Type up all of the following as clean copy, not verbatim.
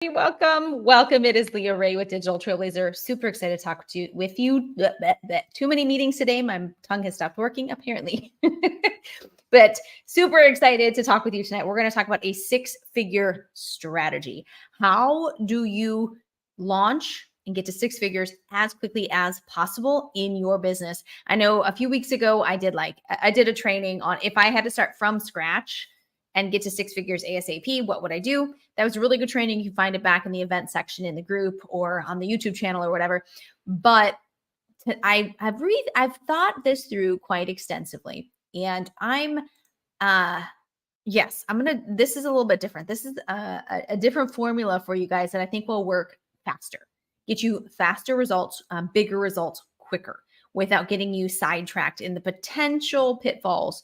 Welcome. It is Leah Ray with Digital Trailblazer. Super excited to talk with you. Bleh, bleh, bleh. Too many meetings today. My tongue has stopped working, apparently. But super excited to talk with you tonight. We're going to talk about a six-figure strategy. How do you launch and get to six figures as quickly as possible in your business? I know a few weeks ago, I did a training on if I had to start from scratch and get to six figures ASAP, what would I do? That was really good training. You can find it back in the event section in the group or on the YouTube channel or whatever. But I've thought this through quite extensively, and this is a little bit different. This is a different formula for you guys that I think will work faster, get you faster results, bigger results quicker, without getting you sidetracked in the potential pitfalls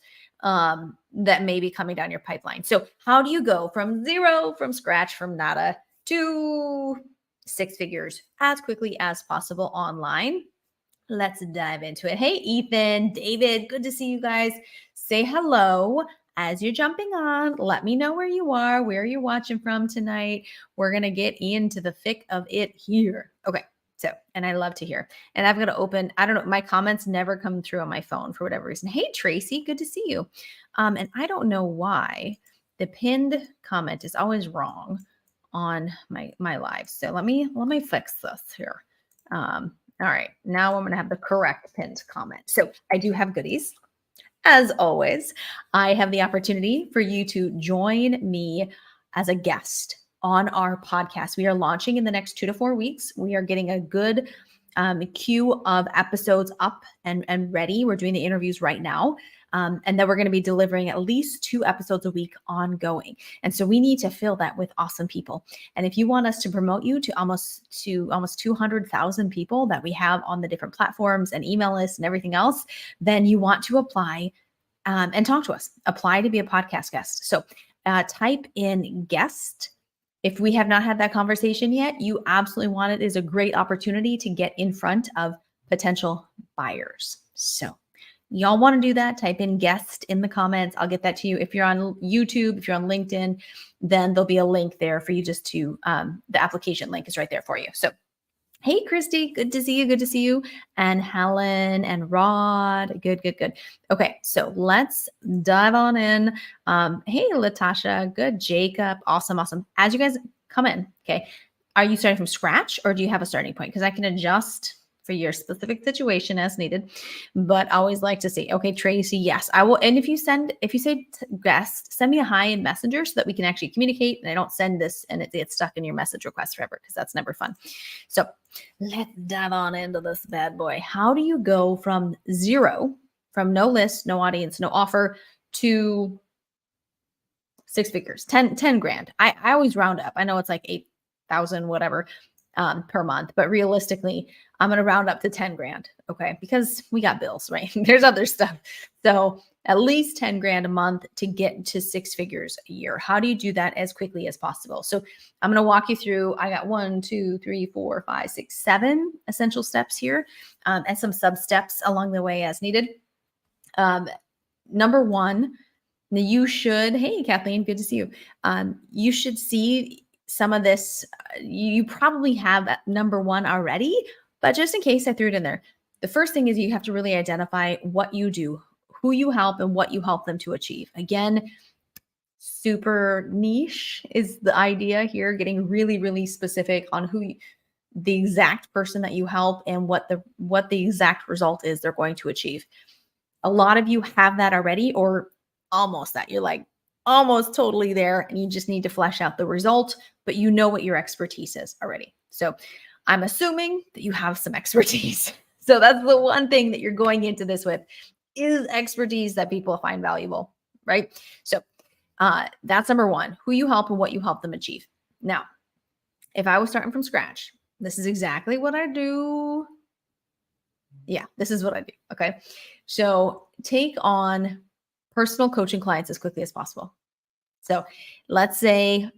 that may be coming down your pipeline. So how do you go from zero, from scratch, from nada to six figures as quickly as possible online? Let's dive into it. Hey, Ethan, David, good to see you guys. Say hello as you're jumping on. Let me know where you are, where you're watching from tonight. We're going to get into the thick of it here. Okay. So, and I love to hear. And I've got to open, I don't know, my comments never come through on my phone for whatever reason. Hey, Tracy, good to see you. And I don't know why the pinned comment is always wrong on my live. So let me fix this here. All right, now I'm going to have the correct pinned comment. So I do have goodies. As always, I have the opportunity for you to join me as a guest on our podcast. We are launching in the next 2 to 4 weeks. We are getting a good queue of episodes up and ready. We're doing the interviews right now. And then we're going to be delivering at least 2 episodes a week ongoing. And so we need to fill that with awesome people. And if you want us to promote you to almost 200,000 people that we have on the different platforms and email lists and everything else, then you want to apply and talk to us. Apply to be a podcast guest. So type in guest. If we have not had that conversation yet, you absolutely want it. It is a great opportunity to get in front of potential buyers. So y'all want to do that? Type in guest in the comments. I'll get that to you. If you're on YouTube, if you're on LinkedIn, then there'll be a link there for you just to, the application link is right there for you. So, hey, Christy, good to see you. Good to see you. And Helen and Rod. Good. Okay, so let's dive on in. Hey, Latasha, good. Jacob, awesome. As you guys come in, okay, are you starting from scratch or do you have a starting point? Because I can adjust for your specific situation as needed, but I always like to see, okay, Tracy, yes, I will. And if you say guest, send me a hi in Messenger so that we can actually communicate and I don't send this and it gets stuck in your message request forever because that's never fun. So let's dive on into this bad boy. How do you go from zero, from no list, no audience, no offer to six figures, 10 grand? I always round up. I know it's like 8,000, whatever, per month, but realistically, I'm going to round up to 10 grand. Okay. Because we got bills, right? There's other stuff. So at least 10 grand a month to get to six figures a year. How do you do that as quickly as possible? So I'm going to walk you through, I got 1, 2, 3, 4, 5, 6, 7 essential steps here, and some sub steps along the way as needed. Number one, you should, hey, Kathleen, good to see you. You should see some of this. You probably have number one already, but just in case I threw it in there, the first thing is you have to really identify what you do, who you help, and what you help them to achieve. Again, super niche is the idea here, getting really, really specific on the exact person that you help and what the exact result is they're going to achieve. A lot of you have that already, or almost that. You're like almost totally there and you just need to flesh out the result, but you know what your expertise is already. So I'm assuming that you have some expertise. So that's the one thing that you're going into this with is expertise that people find valuable, right? So that's number one, who you help and what you help them achieve. Now, if I was starting from scratch, this is exactly what I do. Yeah, this is what I do. Okay. So take on personal coaching clients as quickly as possible. So let's say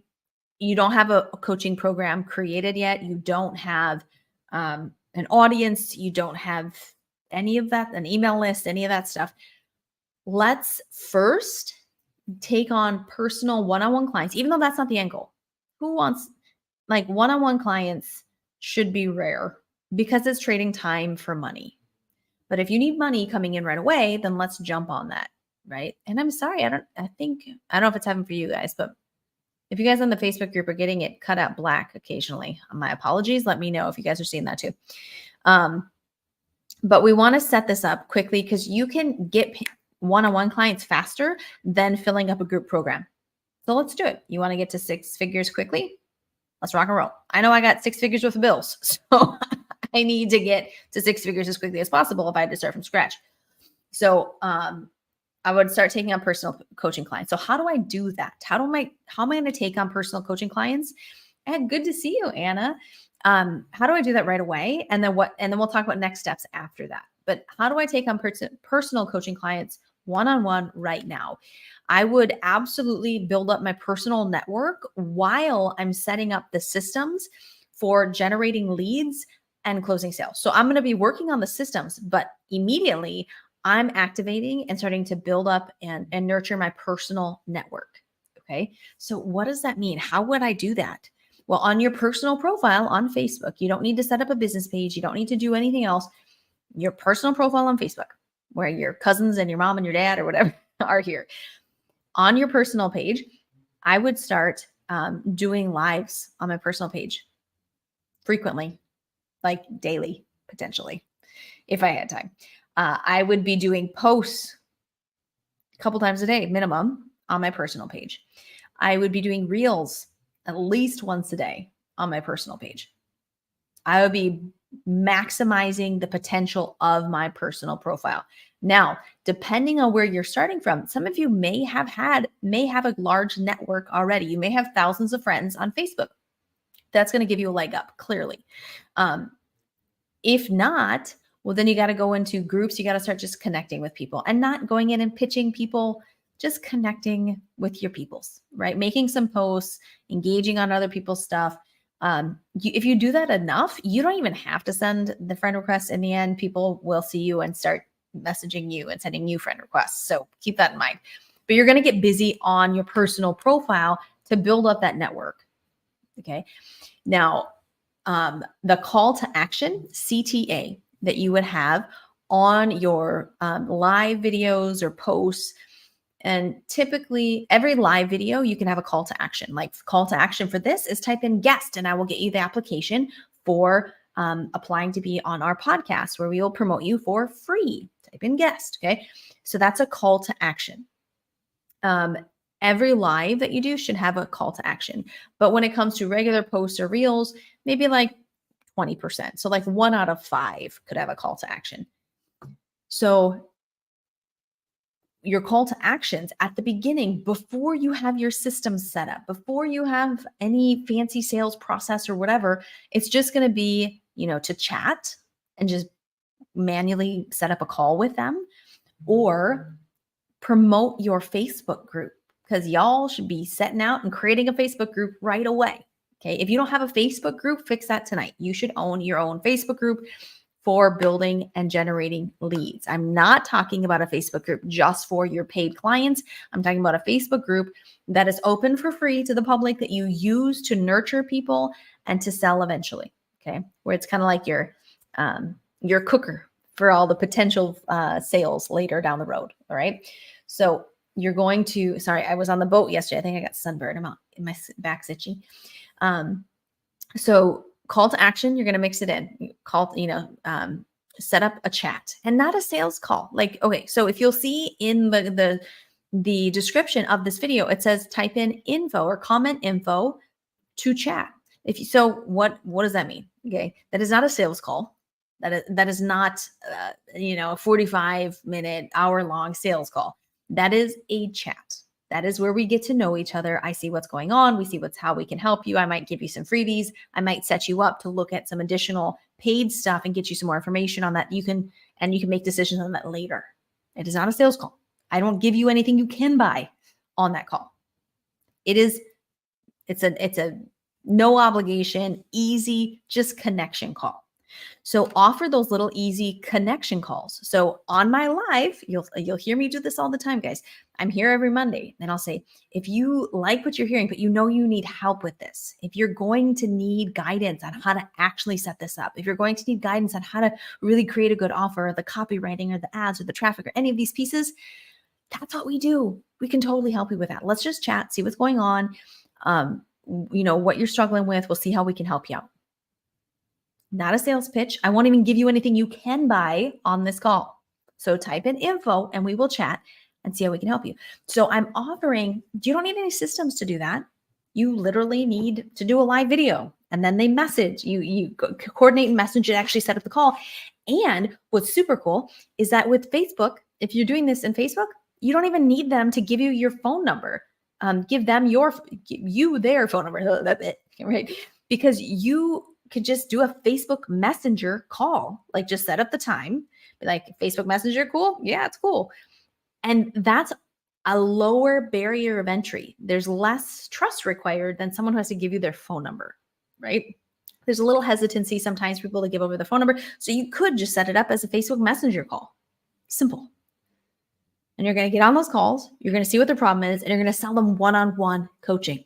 you don't have a coaching program created yet. You don't have an audience. You don't have any of that, an email list, any of that stuff. Let's first take on personal one-on-one clients, even though that's not the end goal. Who wants like one-on-one clients should be rare because it's trading time for money. But if you need money coming in right away, then let's jump on that, right? And I'm sorry, I don't know if it's happening for you guys, but if you guys on the Facebook group are getting it cut out black occasionally, my apologies. Let me know if you guys are seeing that too. But we want to set this up quickly because you can get one-on-one clients faster than filling up a group program. So let's do it. You want to get to 6 figures quickly? Let's rock and roll. I know I got 6 figures worth of bills, so I need to get to 6 figures as quickly as possible if I had to start from scratch. So I would start taking on personal coaching clients. So how do I do that? How am I going to take on personal coaching clients? And good to see you, Anna. How do I do that right away? And then we'll talk about next steps after that. But how do I take on personal coaching clients one-on-one right now? I would absolutely build up my personal network while I'm setting up the systems for generating leads and closing sales. So I'm going to be working on the systems, but immediately I'm activating and starting to build up and nurture my personal network. Okay. So what does that mean? How would I do that? Well, on your personal profile on Facebook, you don't need to set up a business page. You don't need to do anything else. Your personal profile on Facebook, where your cousins and your mom and your dad or whatever are here. On your personal page, I would start doing lives on my personal page frequently, like daily, potentially, if I had time. I would be doing posts a couple times a day, minimum, on my personal page. I would be doing reels at least once a day on my personal page. I would be maximizing the potential of my personal profile. Now, depending on where you're starting from, some of you may have a large network already. You may have thousands of friends on Facebook. That's going to give you a leg up, clearly. If not, well, then you got to go into groups. You got to start just connecting with people and not going in and pitching people, just connecting with your peoples, right? Making some posts, engaging on other people's stuff. If you do that enough, you don't even have to send the friend requests. In the end, people will see you and start messaging you and sending you friend requests. So keep that in mind. But you're going to get busy on your personal profile to build up that network. Okay. Now, the call to action, CTA, that you would have on your live videos or posts. And typically every live video, you can have a call to action. Like call to action for this is type in guest and I will get you the application for applying to be on our podcast where we will promote you for free. Type in guest. Okay. So that's a call to action. Every live that you do should have a call to action. But when it comes to regular posts or reels, maybe like 20%. So like 1 out of 5 could have a call to action. So your call to actions at the beginning, before you have your systems set up, before you have any fancy sales process or whatever, it's just going to be, to chat and just manually set up a call with them or promote your Facebook group, because y'all should be setting out and creating a Facebook group right away. Okay. If you don't have a Facebook group, fix that tonight. You should own your own Facebook group for building and generating leads. I'm not talking about a Facebook group just for your paid clients. I'm talking about a Facebook group that is open for free to the public that you use to nurture people and to sell eventually. Okay. Where it's kind of like your cooker for all the potential sales later down the road. All right. So you're going to, sorry, I was on the boat yesterday. I think I got sunburned. I'm out in my back's itchy. So call to action, you're going to mix it in. Set up a chat and not a sales call. Like, okay, so if you'll see in the description of this video, it says type in info or comment info to chat. What does that mean? Okay, that is not a sales call. That is not a 45-minute, hour-long sales call. That is a chat. That is where we get to know each other. I see what's going on. We see how we can help you. I might give you some freebies. I might set you up to look at some additional paid stuff and get you some more information on that. You can make decisions on that later. It is not a sales call. I don't give you anything you can buy on that call. It's a no obligation, easy, just connection call. So offer those little easy connection calls. So on my live, you'll hear me do this all the time, guys. I'm here every Monday, and I'll say, if you like what you're hearing, but you know you need help with this, if you're going to need guidance on how to actually set this up, if you're going to need guidance on how to really create a good offer, or the copywriting or the ads or the traffic or any of these pieces, that's what we do. We can totally help you with that. Let's just chat, see what's going on. What you're struggling with. We'll see how we can help you out. Not a sales pitch. I won't even give you anything you can buy on this call. So type in info and we will chat and see how we can help you. So I'm offering, you don't need any systems to do that. You literally need to do a live video and then they message you, coordinate and message and actually set up the call. And what's super cool is that with Facebook, if you're doing this in Facebook, you don't even need them to give you your phone number. Give them their phone number. That's it, right? Because you could just do a Facebook Messenger call, like just set up the time, be like, Facebook Messenger, cool? Yeah, it's cool. And that's a lower barrier of entry. There's less trust required than someone who has to give you their phone number, right? There's a little hesitancy sometimes for people to give over their phone number. So you could just set it up as a Facebook Messenger call. Simple. And you're going to get on those calls. You're going to see what their problem is, and you're going to sell them one-on-one coaching.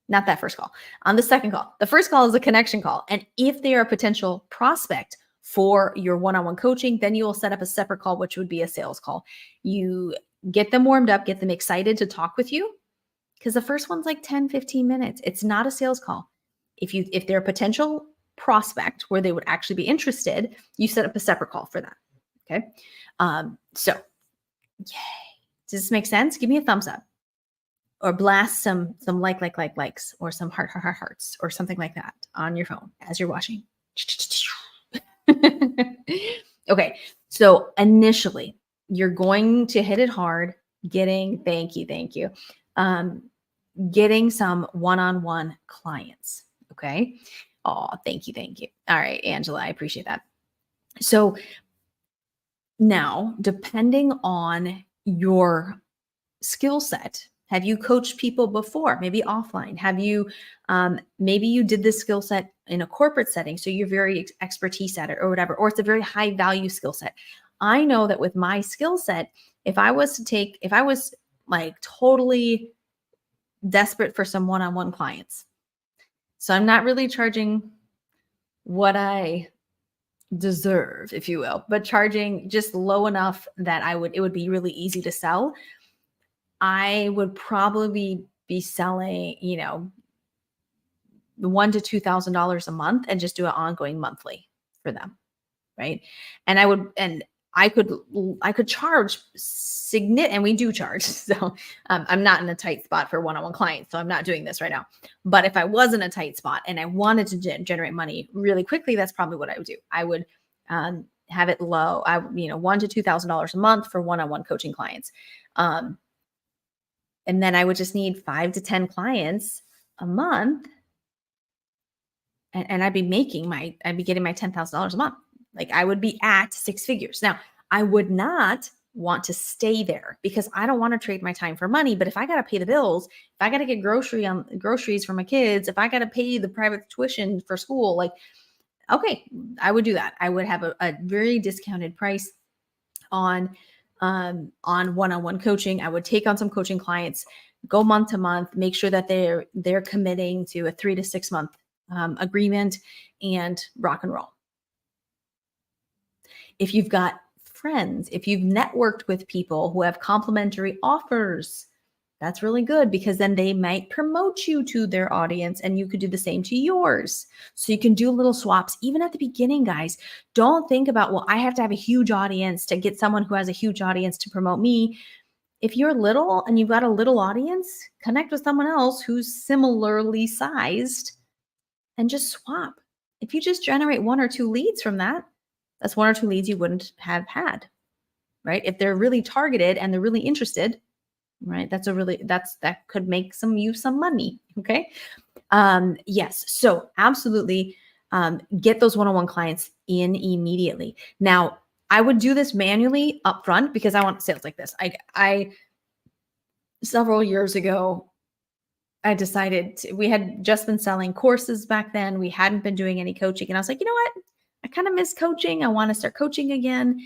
Not that first call. On the second call, the first call is a connection call. And if they are a potential prospect for your one-on-one coaching, then you will set up a separate call, which would be a sales call. You get them warmed up, get them excited to talk with you, because the first one's like 10, 15 minutes. It's not a sales call. If they're a potential prospect where they would actually be interested, you set up a separate call for that. Okay. So yay. Does this make sense? Give me a thumbs up. Or blast some likes or some hearts or something like that on your phone as you're watching. Okay, so initially you're going to hit it hard, thank you, getting some one-on-one clients. Okay. Oh, thank you. All right, Angela, I appreciate that. So now, depending on your skill set, have you coached people before? Maybe offline. Have you, maybe you did this skill set in a corporate setting, so you're very expertise at it or whatever, or it's a very high value skill set. I know that with my skill set, if I was like totally desperate for some one-on-one clients, so I'm not really charging what I deserve, if you will, but charging just low enough that it would be really easy to sell. I would probably be selling, $1,000 to $2,000 a month and just do it ongoing monthly for them, right? And I could charge significant, and we do charge. So I'm not in a tight spot for one-on-one clients, so I'm not doing this right now. But if I was in a tight spot and I wanted to generate money really quickly, that's probably what I would do. I would have it low, $1,000 to $2,000 a month for one-on-one coaching clients. And then I would just need 5 to 10 clients a month. And I'd be getting my $10,000 a month. Like I would be at 6 figures. Now, I would not want to stay there because I don't want to trade my time for money. But if I got to pay the bills, if I got to get groceries for my kids, if I got to pay the private tuition for school, like, okay, I would do that. I would have a very discounted price on one-on-one coaching. I would take on some coaching clients, go month to month, make sure that they're committing to a 3 to 6 month agreement, and rock and roll. If you've got friends, if you've networked with people who have complimentary offers, that's really good because then they might promote you to their audience and you could do the same to yours. So you can do little swaps even at the beginning, guys. Don't think about, well, I have to have a huge audience to get someone who has a huge audience to promote me. If you're little and you've got a little audience, connect with someone else who's similarly sized and just swap. If you just generate 1 or 2 leads from that, that's 1 or 2 leads you wouldn't have had, right? If they're really targeted and they're really interested, right? That could make you some money. Okay. Yes. So absolutely, get those one-on-one clients in immediately. Now I would do this manually up front because I want sales like this. I several years ago, I decided we had just been selling courses back then. We hadn't been doing any coaching. And I was like, you know what? I kind of miss coaching. I want to start coaching again.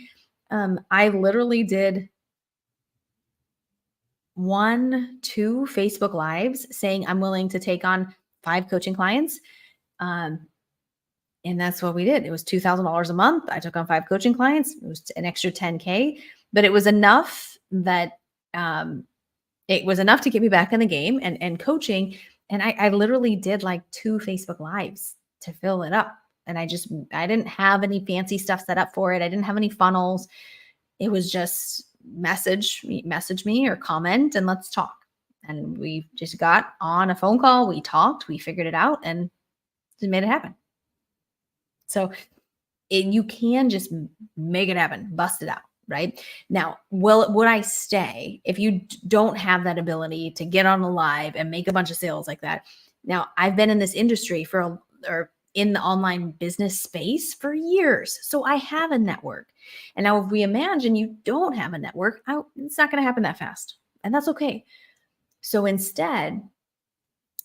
I literally did 2 Facebook Lives saying I'm willing to take on 5 coaching clients. Um, and that's what we did. It was $2,000 a month. I took on 5 coaching clients. It was an extra 10K, but it was enough that it was enough to get me back in the game and coaching. And I literally did like 2 Facebook Lives to fill it up. And I didn't have any fancy stuff set up for it. I didn't have any funnels. It was just message me or comment and let's talk. And we just got on a phone call. We talked, we figured it out and just made it happen. So you can just make it happen, bust it out. Right now, would I stay if you don't have that ability to get on a live and make a bunch of sales like that? Now, I've been in this industry or in the online business space for years, so I have a network. And now, if we imagine you don't have a network, it's not going to happen that fast, and that's okay. So instead,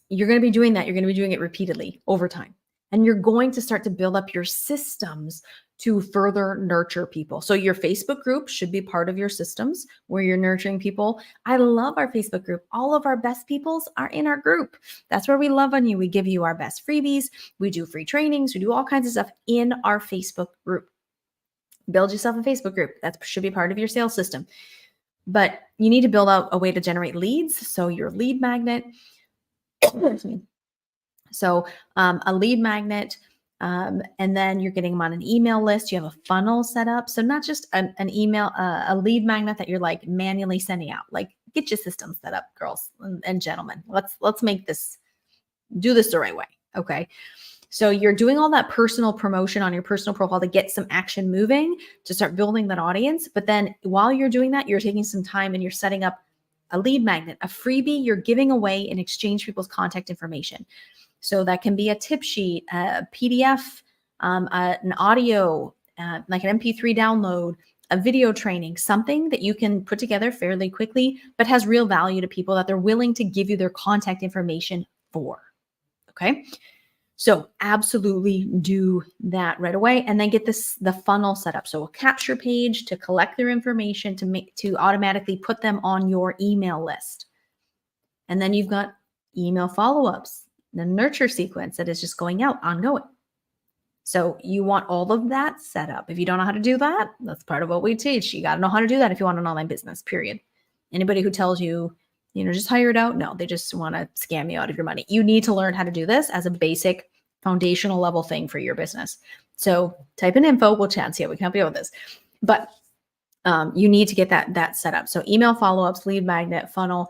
you're going to be doing that. You're going to be doing it repeatedly over time, and you're going to start to build up your systems to further nurture people. So your Facebook group should be part of your systems where you're nurturing people. I love our Facebook group. All of our best peoples are in our group. That's where we love on you. We give you our best freebies. We do free trainings. We do all kinds of stuff in our Facebook group. Build yourself a Facebook group. That should be part of your sales system. But you need to build out a way to generate leads. So your lead magnet. So a lead magnet, and then you're getting them on an email list. You have a funnel set up. So not just an email, a lead magnet that you're like manually sending out. Like get your system set up, girls and gentlemen. Let's do this the right way. Okay. So you're doing all that personal promotion on your personal profile to get some action moving, to start building that audience. But then while you're doing that, you're taking some time and you're setting up a lead magnet, a freebie you're giving away in exchange for people's contact information. So that can be a tip sheet, a PDF, an audio, like an MP3 download, a video training, something that you can put together fairly quickly, but has real value to people that they're willing to give you their contact information for. Okay. So absolutely do that right away, and then get the funnel set up. So a capture page to collect their information to automatically put them on your email list. And then you've got email follow-ups, the nurture sequence that is just going out ongoing. So you want all of that set up. If you don't know how to do that, that's part of what we teach. You got to know how to do that if you want an online business, period. Anybody who tells you, just hire it out, no, they just want to scam you out of your money. You need to learn how to do this as a basic foundational level thing for your business. So type in info, we'll chat and see how we can help you with this. But you need to get that set up. So email follow-ups, lead magnet, funnel.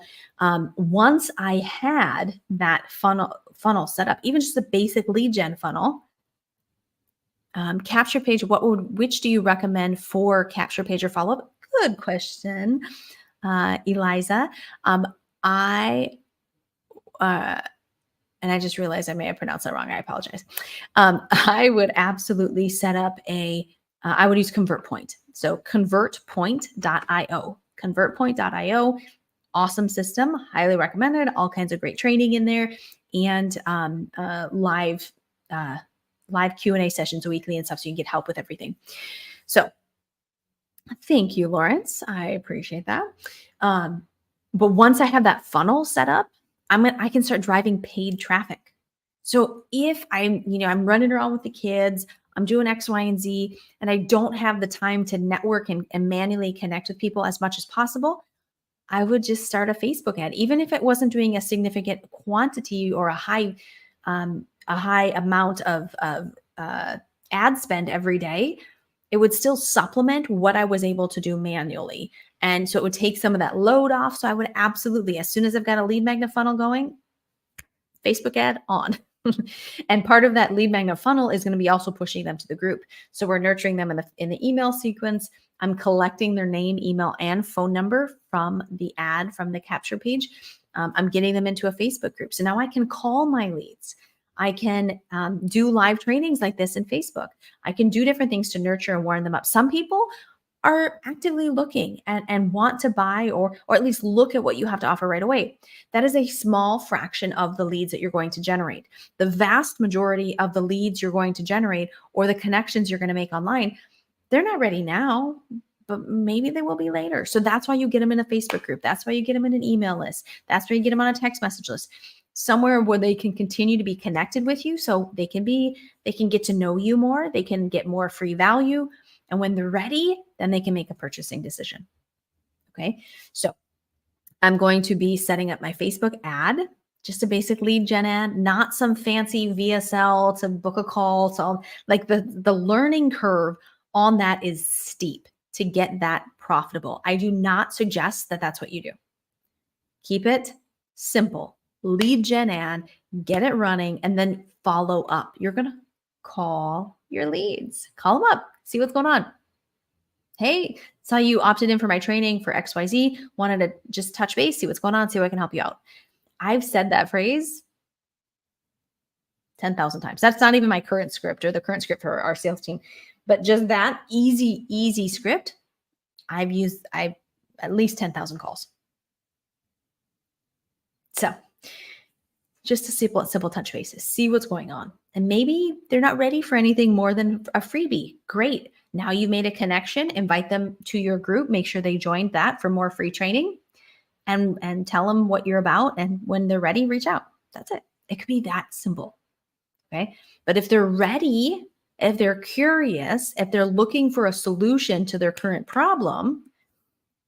Once I had that funnel set up, even just a basic lead gen funnel, capture page, which do you recommend for capture page or follow-up? Good question, Eliza. And I just realized I may have pronounced that wrong. I apologize. I would absolutely set up I would use ConvertPoint. So convertpoint.io, convertpoint.io, awesome system, highly recommended, all kinds of great training in there, and live Q&A sessions weekly and stuff, so you can get help with everything. So thank you, Lawrence. I appreciate that. But once I have that funnel set up, I can start driving paid traffic. So if I'm running around with the kids, I'm doing X, Y, and Z, and I don't have the time to network and manually connect with people as much as possible, I would just start a Facebook ad, even if it wasn't doing a significant quantity or a high amount of ad spend every day. It would still supplement what I was able to do manually. And so it would take some of that load off. So I would absolutely, as soon as I've got a lead magnet funnel going, Facebook ad on. And part of that lead magnet funnel is going to be also pushing them to the group. So we're nurturing them in the email sequence. I'm collecting their name, email, and phone number from the ad, from the capture page. I'm getting them into a Facebook group. So now I can call my leads. I can do live trainings like this in Facebook. I can do different things to nurture and warm them up. Some people are actively looking and want to buy or at least look at what you have to offer right away. That is a small fraction of the leads that you're going to generate. The vast majority of the leads you're going to generate or the connections you're going to make online, they're not ready now, but maybe they will be later. So that's why you get them in a Facebook group. That's why you get them in an email list. That's why you get them on a text message list, somewhere where they can continue to be connected with you. So they can get to know you more. They can get more free value. And when they're ready, then they can make a purchasing decision. Okay. So I'm going to be setting up my Facebook ad, just a basic lead gen ad, not some fancy VSL to book a call. So like the learning curve on that is steep to get that profitable. I do not suggest that that's what you do. Keep it simple. Lead gen ad, get it running, and then follow up. You're going to call your leads, call them up, see what's going on. Hey, saw you opted in for my training for XYZ. Wanted to just touch base, see what's going on, see how I can help you out. I've said that phrase 10,000 times. That's not even my current script or the current script for our sales team, but just that easy script. I've at least 10,000 calls. So just a simple touch bases, see what's going on. And maybe they're not ready for anything more than a freebie. Great. Now you've made a connection, invite them to your group, make sure they joined that for more free training and tell them what you're about. And when they're ready, reach out. That's it. It could be that simple. Okay. But if they're ready, if they're curious, if they're looking for a solution to their current problem,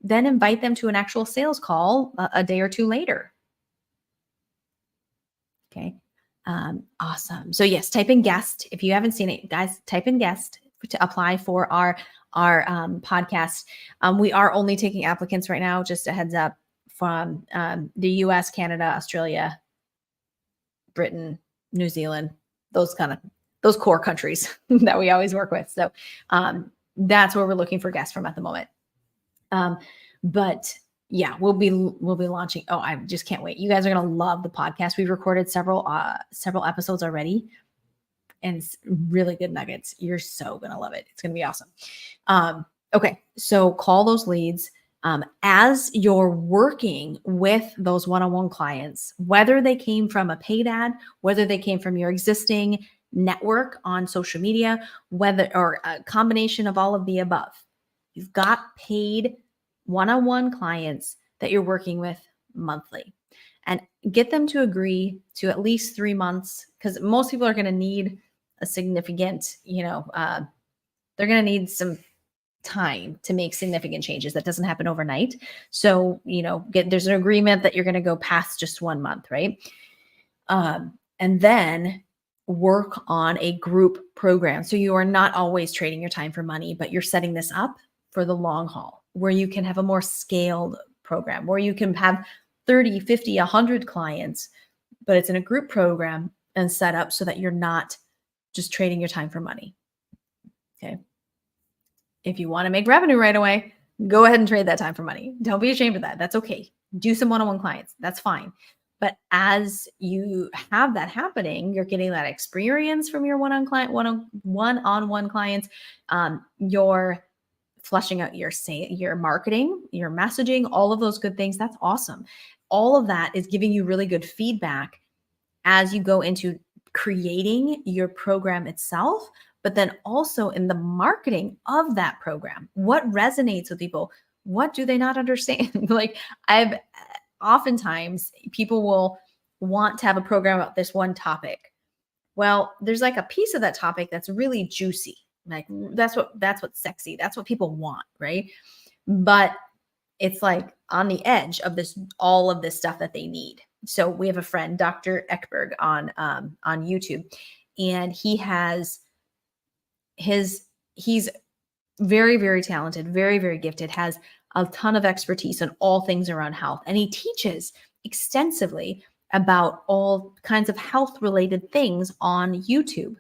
then invite them to an actual sales call a day or two later. Okay. Awesome. So yes, type in guest. If you haven't seen it, guys, type in guest to apply for our podcast. We are only taking applicants right now, just a heads up, from the US, Canada, Australia, Britain, New Zealand, those core countries that we always work with. So that's where we're looking for guests from at the moment. But yeah, we'll be launching. Oh, I just can't wait. You guys are going to love the podcast. We've recorded several episodes already, and it's really good nuggets. You're so going to love it. It's going to be awesome. Okay. So call those leads. As you're working with those one-on-one clients, whether they came from a paid ad, whether they came from your existing network on social media, or a combination of all of the above, you've got paid one-on-one clients that you're working with monthly, and get them to agree to at least 3 months, because most people are going to need a significant, they're going to need some time to make significant changes. That doesn't happen overnight. So, there's an agreement that you're going to go past just 1 month, right? And then work on a group program. So you are not always trading your time for money, but you're setting this up for the long haul, where you can have a more scaled program, where you can have 30, 50, 100 clients, but it's in a group program and set up so that you're not just trading your time for money. Okay. If you want to make revenue right away, go ahead and trade that time for money. Don't be ashamed of that. That's okay. Do some one-on-one clients. That's fine. But as you have that happening, you're getting that experience from your one-on-one clients. You're fleshing out your marketing, your messaging, all of those good things. That's awesome. All of that is giving you really good feedback as you go into creating your program itself, but then also in the marketing of that program. What resonates with people? What do they not understand? Like, oftentimes people will want to have a program about this one topic. Well, there's like a piece of that topic that's really juicy. Like that's what's sexy. That's what people want, right? But it's like on the edge of all of this stuff that they need. So we have a friend, Dr. Ekberg, on YouTube, and he's very, very talented, very, very gifted, has a ton of expertise on all things around health. And he teaches extensively about all kinds of health related things on YouTube.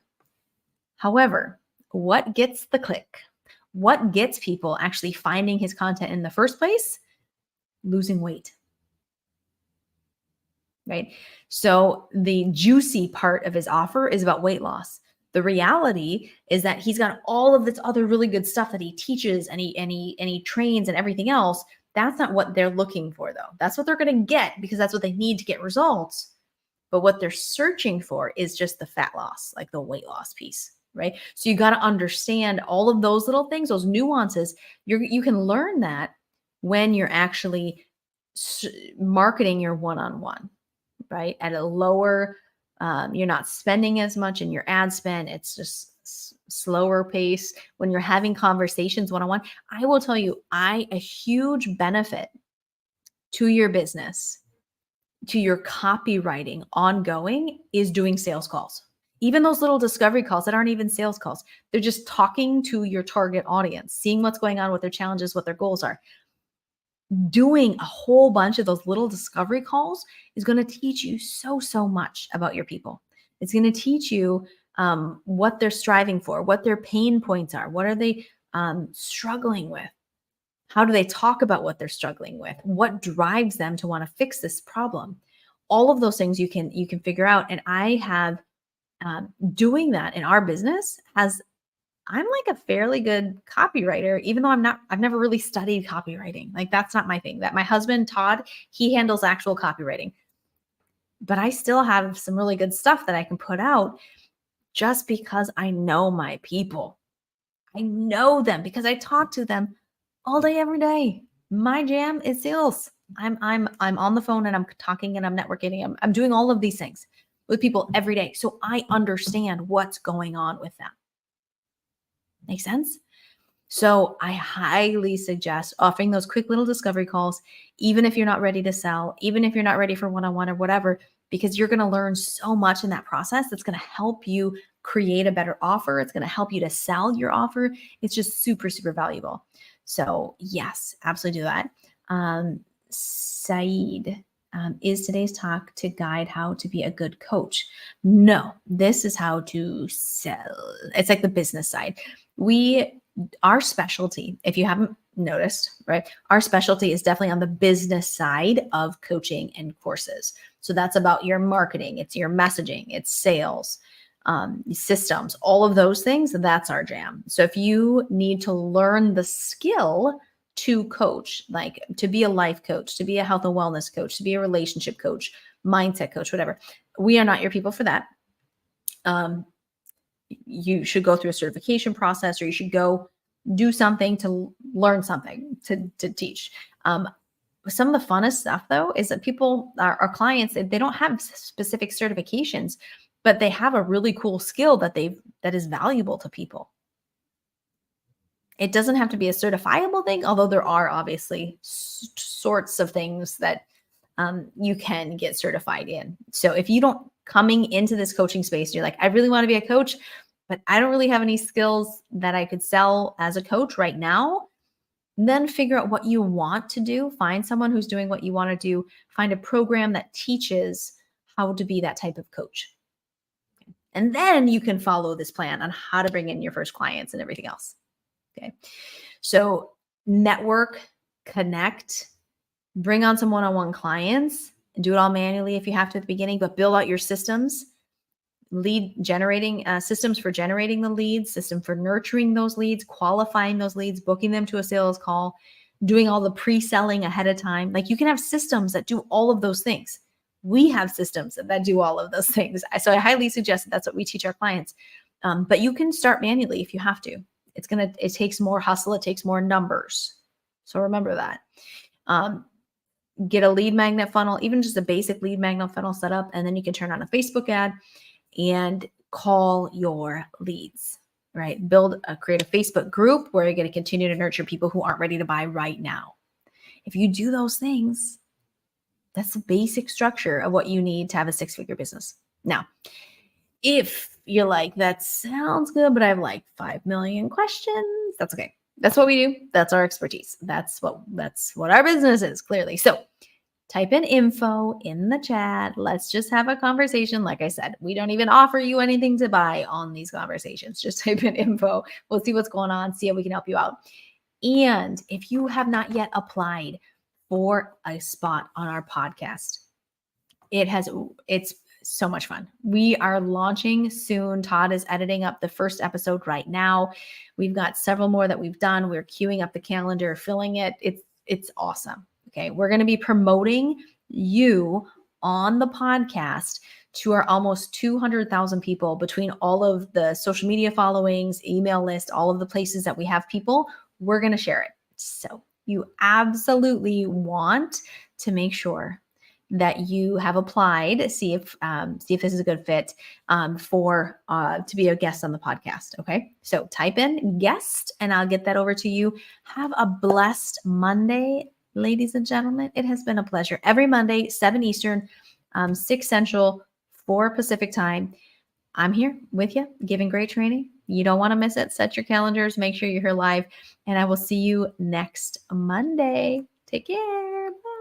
However, what gets the click? What gets people actually finding his content in the first place? Losing weight. Right? So the juicy part of his offer is about weight loss. The reality is that he's got all of this other really good stuff that he teaches and he trains and everything else. That's not what they're looking for, though. That's what they're going to get because that's what they need to get results. But what they're searching for is just the fat loss, like the weight loss piece, right? So you got to understand all of those little things, those nuances. You can learn that when you're actually marketing your one-on-one, right? At a lower, you're not spending as much in your ad spend. It's just slower pace. When you're having conversations one-on-one, I will tell you, a huge benefit to your business, to your copywriting ongoing, is doing sales calls. Even those little discovery calls that aren't even sales calls. They're just talking to your target audience, seeing what's going on, what their challenges, what their goals are. Doing a whole bunch of those little discovery calls is going to teach you so much about your people. It's going to teach you what they're striving for, what their pain points are, what are they struggling with, how do they talk about what they're struggling with, what drives them to want to fix this problem. All of those things you can figure out. And I have doing that in our business I'm like a fairly good copywriter, even though I've never really studied copywriting. Like that's not my thing. That my husband, Todd, he handles actual copywriting. But I still have some really good stuff that I can put out just because I know my people. I know them because I talk to them all day, every day. My jam is sales. I'm on the phone and I'm talking and I'm networking. I'm doing all of these things with people every day. So I understand what's going on with them. Make sense? So I highly suggest offering those quick little discovery calls, even if you're not ready to sell, even if you're not ready for one-on-one or whatever, because you're going to learn so much in that process that's going to help you create a better offer. It's going to help you to sell your offer. It's just super valuable. So yes, absolutely do that. Saeed, is today's talk to guide how to be a good coach? No, this is how to sell. It's like the business side. Our specialty, if you haven't noticed, right? Our specialty is definitely on the business side of coaching and courses. So that's about your marketing, it's your messaging, it's sales, systems, all of those things. That's our jam. So if you need to learn the skill to coach, like to be a life coach, to be a health and wellness coach, to be a relationship coach, mindset coach, whatever, we are not your people for that. You should go through a certification process, or you should go do something to learn something to teach. Some of the funnest stuff though is that people, our clients, they don't have specific certifications, but they have a really cool skill that is valuable to people. It doesn't have to be a certifiable thing, although there are obviously sorts of things that you can get certified in. So if you don't, coming into this coaching space, you're like, I really want to be a coach, but I don't really have any skills that I could sell as a coach right now, then figure out what you want to do. Find someone who's doing what you want to do. Find a program that teaches how to be that type of coach. And then you can follow this plan on how to bring in your first clients and everything else. Okay. So network, connect, bring on some one-on-one clients, and do it all manually if you have to at the beginning, but build out your systems, lead generating systems for generating the leads, system for nurturing those leads, qualifying those leads, booking them to a sales call, doing all the pre-selling ahead of time. Like you can have systems that do all of those things. We have systems that do all of those things. So I highly suggest that that's what we teach our clients. But you can start manually if you have to. It takes more hustle. It takes more numbers. So remember that. Get a lead magnet funnel, even just a basic lead magnet funnel set up, and then you can turn on a Facebook ad and call your leads, right? Create a Facebook group where you're going to continue to nurture people who aren't ready to buy right now. If you do those things, that's the basic structure of what you need to have a 6-figure business. Now, if you're like, that sounds good, but I have like 5 million questions, that's okay. That's what we do. That's our expertise. That's what our business is, clearly. So type in info in the chat. Let's just have a conversation. Like I said, we don't even offer you anything to buy on these conversations. Just type in info. We'll see what's going on, see how we can help you out. And if you have not yet applied for a spot on our podcast, it's so much fun. We are launching soon. Todd is editing up the first episode right now. We've got several more that we've done. We're queuing up the calendar, filling it. It's awesome. Okay. We're going to be promoting you on the podcast to our almost 200,000 people between all of the social media followings, email list, all of the places that we have people. We're going to share it. So you absolutely want to make sure that you have applied, see if this is a good fit for to be a guest on the podcast. Okay, so type in guest, and I'll get that over to you. Have a blessed Monday, ladies and gentlemen. It has been a pleasure. Every Monday, 7 Eastern, 6 Central, 4 Pacific time. I'm here with you, giving great training. You don't want to miss it. Set your calendars. Make sure you're here live, and I will see you next Monday. Take care. Bye.